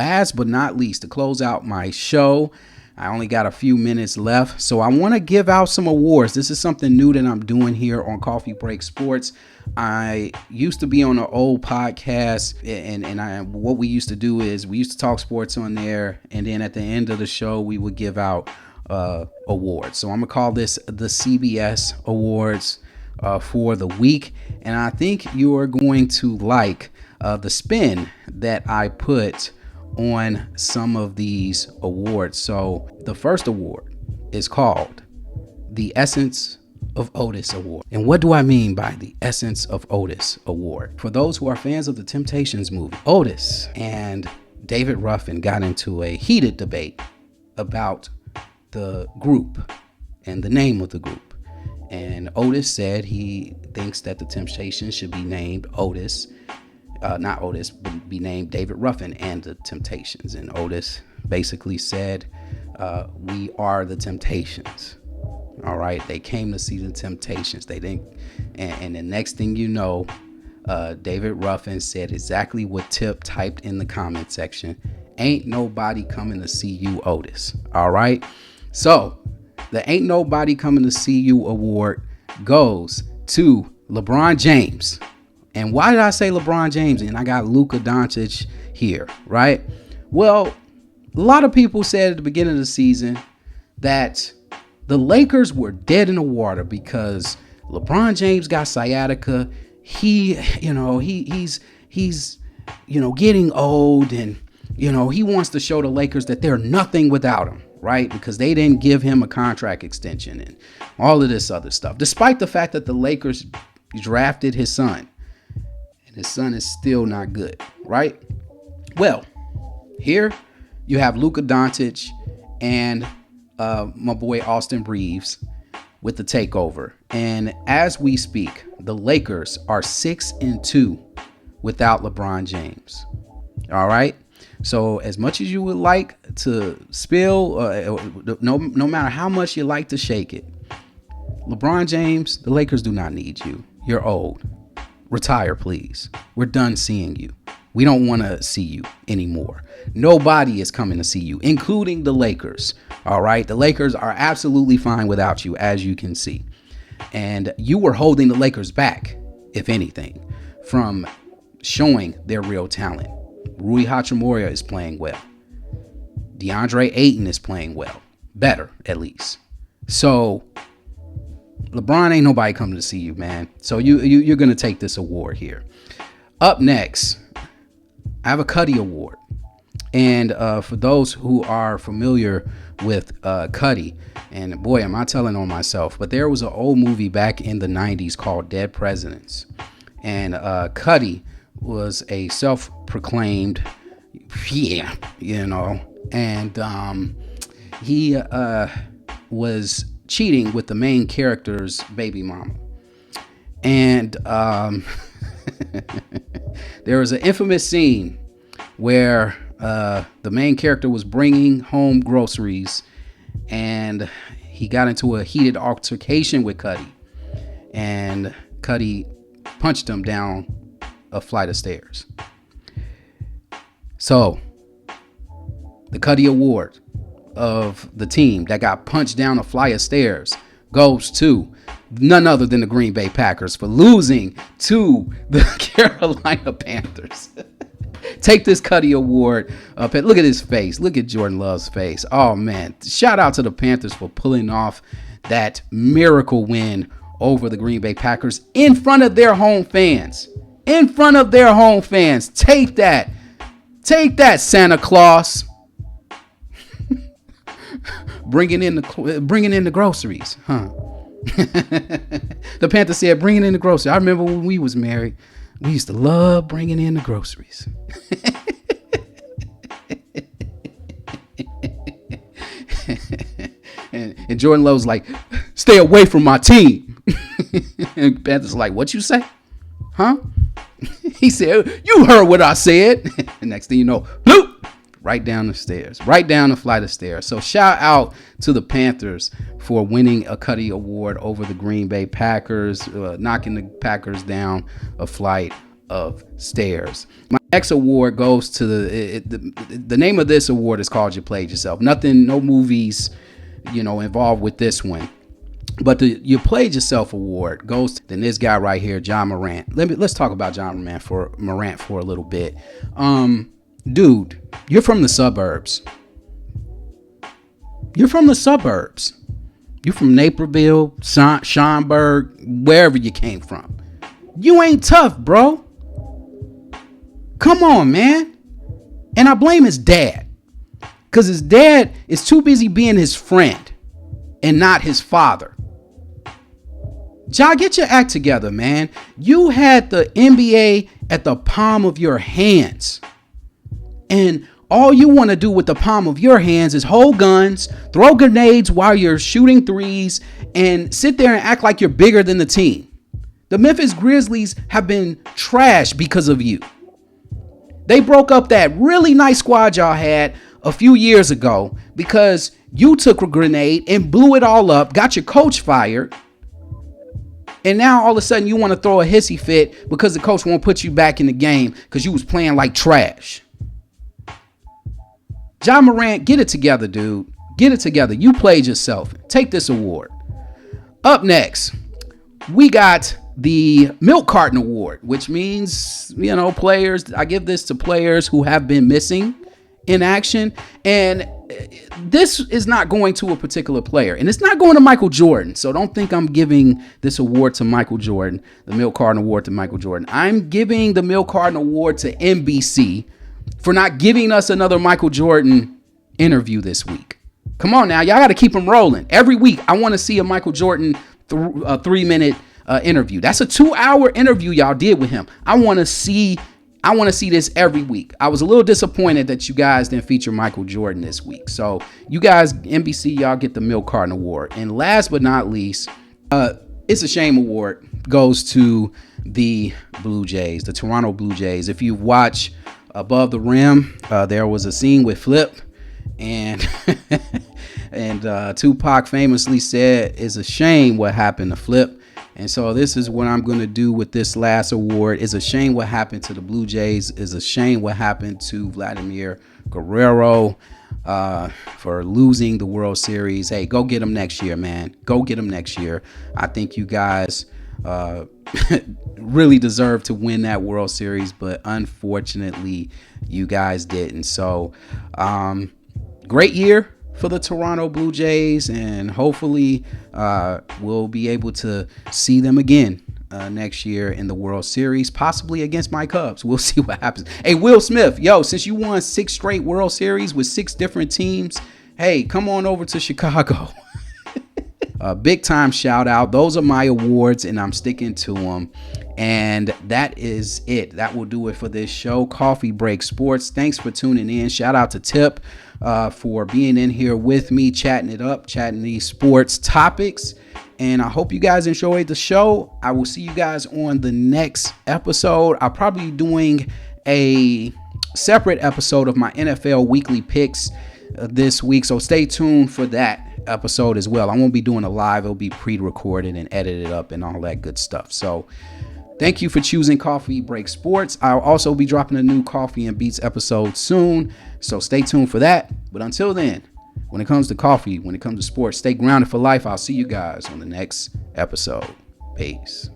last but not least, to close out my show, I only got a few minutes left, so I want to give out some awards. This is something new that I'm doing here on Coffee Break Sports. I used to be on an old podcast, and what we used to do is we used to talk sports on there, and then at the end of the show, we would give out awards. So I'm going to call this the CBS Awards for the week, and I think you are going to like the spin that I put on some of these awards. So the first award is called the Essence of Otis Award. And what do I mean by the Essence of Otis Award? For those who are fans of the Temptations movie, Otis and David Ruffin got into a heated debate about the group and the name of the group. And Otis said he thinks that the Temptations should be named Otis, not Otis, but be named David Ruffin and the Temptations. And Otis basically said, we are the Temptations. All right. They came to see the Temptations. They didn't. And the next thing you know, David Ruffin said exactly what Tip typed in the comment section. Ain't nobody coming to see you, Otis. All right. So the Ain't Nobody Coming to See You award goes to LeBron James. And why did I say LeBron James? And I got Luka Doncic here, right? Well, a lot of people said at the beginning of the season that the Lakers were dead in the water because LeBron James got sciatica. He's getting old, and he wants to show the Lakers that they're nothing without him, right? Because they didn't give him a contract extension and all of this other stuff, despite the fact that the Lakers drafted his son, and his son is still not good, right? Well, here you have Luka Doncic and my boy Austin Reeves with the takeover. And as we speak, the Lakers are 6-2 without LeBron James. All right. So as much as you would like to spill, no matter how much you like to shake it, LeBron James, the Lakers do not need you. You're old. Retire, please. We're done seeing you. We don't want to see you anymore. Nobody is coming to see you, including the Lakers. All right. The Lakers are absolutely fine without you, as you can see. And you were holding the Lakers back, if anything, from showing their real talent. Rui Hachimura is playing well. DeAndre Ayton is playing well. Better, at least. So LeBron, ain't nobody coming to see you, man. So you're going to take this award here. Up next, I have a Cutty Award. And for those who are familiar with Cutty, and boy, am I telling on myself, but there was an old movie back in the 90s called Dead Presidents. And Cutty was a self-proclaimed, and he was cheating with the main character's baby mama. And there was an infamous scene where the main character was bringing home groceries, and he got into a heated altercation with Cutty, and Cutty punched him down a flight of stairs. So the Cutty Award of the team that got punched down a flight of stairs goes to none other than the Green Bay Packers for losing to the Carolina Panthers. Take this Cutty Award up. Look at his face. Look at Jordan Love's face. Oh, man. Shout out to the Panthers for pulling off that miracle win over the Green Bay Packers in front of their home fans. In front of their home fans. Take that. Take that, Santa Claus. Bringing in the groceries, huh? The Panthers said, bringing in the groceries. I remember when we was married, we used to love bringing in the groceries. and Jordan Love's like, stay away from my team. And Panthers like, what you say? Huh? He said, you heard what I said. And next thing you know, bloop, right down the stairs, right down the flight of stairs. So shout out to the Panthers for winning a Cutty Award over the Green Bay Packers, knocking the Packers down a flight of stairs. My next award goes to the name of this award is called You Played Yourself. Nothing, no movies, involved with this one. But the You Played Yourself award goes to this guy right here, John Morant. Let's talk about John Morant for a little bit. Dude, you're from the suburbs. You're from Naperville, Schaumburg, wherever you came from. You ain't tough, bro. Come on, man. And I blame his dad. Because his dad is too busy being his friend and not his father. Ja, get your act together, man. You had the NBA at the palm of your hands. And all you want to do with the palm of your hands is hold guns, throw grenades while you're shooting threes, and sit there and act like you're bigger than the team. The Memphis Grizzlies have been trashed because of you. They broke up that really nice squad y'all had a few years ago because you took a grenade and blew it all up, got your coach fired, and now all of a sudden you want to throw a hissy fit because the coach won't put you back in the game because you was playing like trash. John Morant, get it together, dude. Get it together. You played yourself. Take this award. Up next, we got the Milk Carton Award, which means, players. I give this to players who have been missing in action. And this is not going to a particular player. And it's not going to Michael Jordan. So don't think I'm giving this award to Michael Jordan, the Milk Carton Award to Michael Jordan. I'm giving the Milk Carton Award to NBC for not giving us another Michael Jordan interview this week. Come on now. Y'all got to keep them rolling. Every week, I want to see a Michael Jordan 3-minute interview. That's a 2-hour interview y'all did with him. I want to see this every week. I was a little disappointed that you guys didn't feature Michael Jordan this week. So you guys, NBC, y'all get the Milk Carton Award. And last but not least, It's a Shame Award goes to the Blue Jays, the Toronto Blue Jays. If you watch Above the Rim, there was a scene with Flip, and and Tupac famously said, "It's a shame what happened to Flip." And so this is what I'm going to do with this last award. It's a shame what happened to the Blue Jays. It's a shame what happened to Vladimir Guerrero for losing the World Series. Hey, go get them next year, man. Go get them next year. I think you guys really deserve to win that World Series, but unfortunately, you guys didn't. So, great year for the Toronto Blue Jays, and hopefully we'll be able to see them again next year in the World Series, possibly against my Cubs. We'll see what happens. Hey, Will Smith, since you won 6 straight World Series with 6 different teams, hey, come on over to Chicago. Big time shout out. Those are my awards, and I'm sticking to them. And that is it. That will do it for this show, Coffee Break Sports. Thanks for tuning in. Shout out to Tip for being in here with me, chatting it up, chatting these sports topics. And I hope you guys enjoyed the show. I will see you guys on the next episode. I'll probably be doing a separate episode of my NFL weekly picks this week. So stay tuned for that episode as well. I won't be doing a live. It'll be pre-recorded and edited up and all that good stuff. So thank you for choosing Coffee Break Sports. I'll also be dropping a new Coffee and Beats episode soon. So stay tuned for that. But until then, when it comes to coffee, when it comes to sports, stay grounded for life. I'll see you guys on the next episode. Peace.